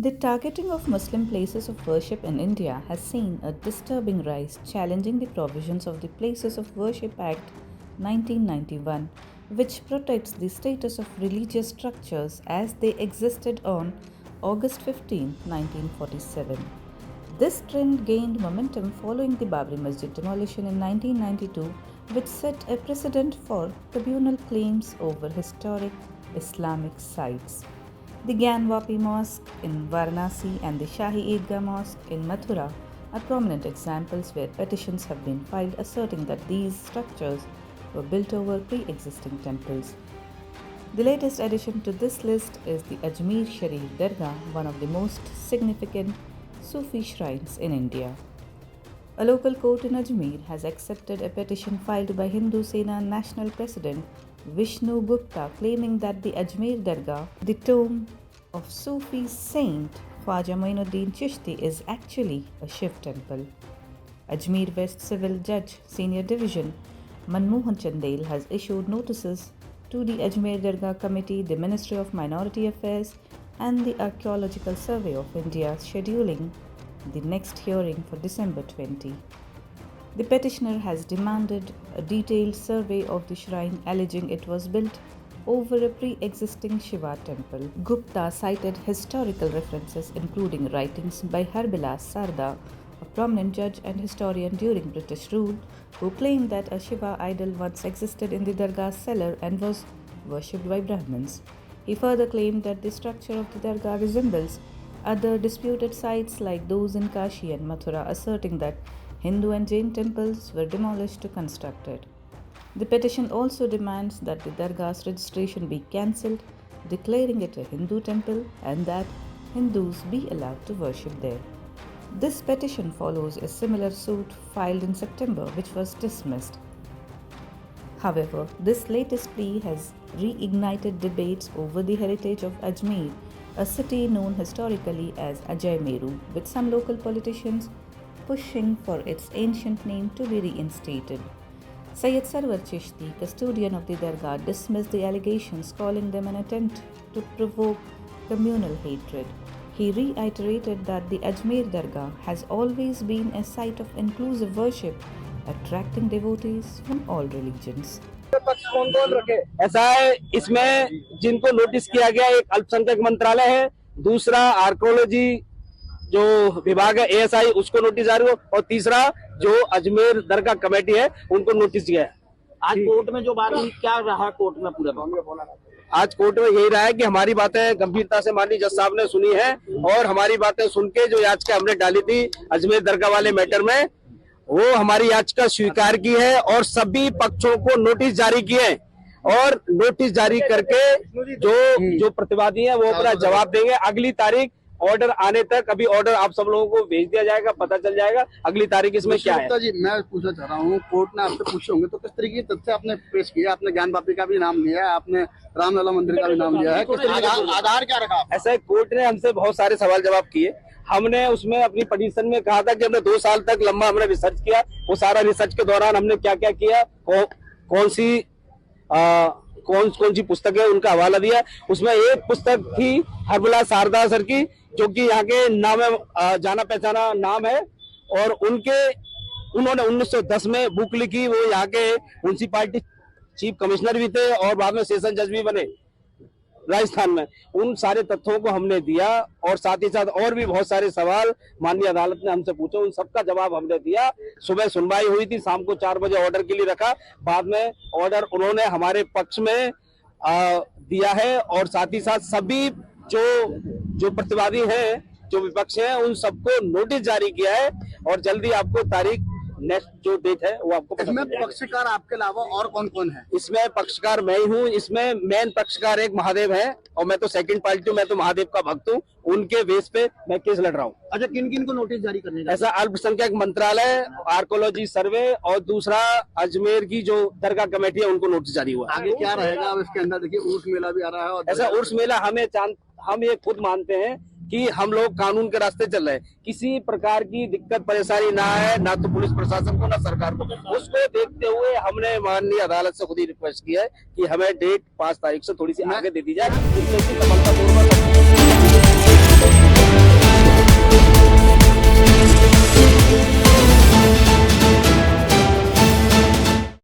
The targeting of Muslim places of worship in India has seen a disturbing rise, challenging the provisions of the Places of Worship Act 1991, which protects the status of religious structures as they existed on August 15, 1947. This trend gained momentum following the Babri Masjid demolition in 1992, which set a precedent for tribunal claims over historic Islamic sites. The Gyanwapi Mosque in Varanasi and the Shahi Eidgah Mosque in Mathura are prominent examples where petitions have been filed asserting that these structures were built over pre-existing temples. The latest addition to this list is the Ajmer Sharif Dargah, one of the most significant Sufi shrines in India. A local court in Ajmer has accepted a petition filed by Hindu Sena National President Vishnu Gupta claiming that the Ajmer Dargah, the tomb of Sufi saint Khwaja Moinuddin Chishti, is actually a Shiv temple. Ajmer West Civil Judge Senior Division Manmohan Chandel has issued notices to the Ajmer Dargah Committee, the Ministry of Minority Affairs and the Archaeological Survey of India, scheduling the next hearing for December 20. The petitioner has demanded a detailed survey of the shrine, alleging it was built over a pre-existing Shiva temple. Gupta cited historical references including writings by Harbilas Sarda, a prominent judge and historian during British rule, who claimed that a Shiva idol once existed in the Dargah cellar and was worshipped by Brahmins. He further claimed that the structure of the Dargah resembles other disputed sites like those in Kashi and Mathura, asserting that Hindu and Jain temples were demolished to construct it. The petition also demands that the Dargah's registration be cancelled, declaring it a Hindu temple, and that Hindus be allowed to worship there. This petition follows a similar suit filed in September, which was dismissed. However, this latest plea has reignited debates over the heritage of Ajmer, a city known historically as Ajay Meru, with some local politicians pushing for its ancient name to be reinstated. Sayyid Sarwar Chishti, custodian of the Dargah, dismissed the allegations, calling them an attempt to provoke communal hatred. He reiterated that the Ajmer Dargah has always been a site of inclusive worship, attracting devotees from all religions. ऐसा है, इसमें जिनको notice किया गया, एक अल्पसंख्यक मंत्रालय है, दूसरा आर्कोलॉजी जो विभाग है एएसआई उसको नोटिस जारी हो, और तीसरा जो अजमेर दरगाह कमेटी है उनको नोटिस दिया है। आज कोर्ट में जो बात हुई, क्या रहा कोर्ट में पूरा? आज कोर्ट में यही रहा है कि हमारी बातें गंभीरता से माननीय जज साहब ने सुनी है, और हमारी बातें सुन के जो याचिका हमने डाली थी अजमेर दरगाह वाले मैटर में, वो हमारी याचिका स्वीकार की है और सभी पक्षों को नोटिस जारी किए हैं, और नोटिस जारी करके जो प्रतिवादी हैं वो अपना जवाब देंगे। अगली तारीख ऑर्डर आने तक, अभी ऑर्डर आप सब लोगों को भेज दिया जाएगा, पता चल जाएगा अगली तारीख इसमें क्या है। जी, मैं पूछना चाह रहा हूँ, कोर्ट ने आपसे पूछे होंगे तो किस तरीके के तथ्य आपने पेश किया? आपने ज्ञानवापी का भी नाम लिया है, आपने रामलला मंदिर का भी नाम लिया है, आधार क्या रखा? ऐसा है, कोर्ट ने हमसे बहुत सारे सवाल जवाब किए। हमने उसमें अपनी पिटीशन में कहा था कि हमने 2 साल तक लंबा हमने रिसर्च किया, वो सारा रिसर्च के दौरान हमने क्या क्या किया, कौन सी पुस्तक है उनका हवाला दिया। उसमें एक पुस्तक थी हरबिलास सारदा सर की, जो कि यहाँ के नाम है, जाना पहचाना नाम है, और उन्होंने 1910 में बुक लिखी। वो यहाँ के म्युनिसिपैलिटी चीफ कमिश्नर भी थे और बाद में सेशन जज भी बने राजस्थान में। उन सारे तथ्यों को हमने दिया, और साथ ही साथ और भी बहुत सारे सवाल माननीय अदालत ने हमसे पूछे, उन सबका जवाब हमने दिया। सुबह सुनवाई हुई थी, शाम को 4 बजे ऑर्डर के लिए रखा, बाद में ऑर्डर उन्होंने हमारे पक्ष में दिया है, और साथ ही साथ सभी जो प्रतिवादी हैं, जो विपक्ष हैं, उन सबको नोटिस जारी किया है, और जल्दी आपको तारीख नेक्स्ट जो डेट है वो आपको इसमें पक्षकार आपके अलावा और कौन कौन है? इसमें पक्षकार मैं ही हूँ। इसमें मेन पक्षकार एक महादेव है, और मैं तो सेकंड पार्टी हूँ, मैं तो महादेव का भक्त हूँ। उनके बेस पे मैं केस लड़ रहा हूँ। अच्छा, किन किन को नोटिस जारी करने का? ऐसा अल्पसंख्यक मंत्रालय, आर्कोलॉजी सर्वे, और दूसरा अजमेर की जो दरगाह कमेटी है उनको नोटिस जारी हुआ। आगे क्या रहेगा अब इसके अंदर? देखिए, उर्स मेला भी आ रहा है, और ऐसा उर्स मेला हम ये खुद मानते हैं कि हम लोग कानून के रास्ते चल रहे हैं, किसी प्रकार की दिक्कत परेशानी ना है, ना तो पुलिस प्रशासन को ना सरकार को। उसको देखते हुए हमने माननीय अदालत से खुद ही रिक्वेस्ट किया है कि हमें डेट 5 तारीख से थोड़ी सी आगे दे दी जाए, जिससे कि सफलतापूर्वक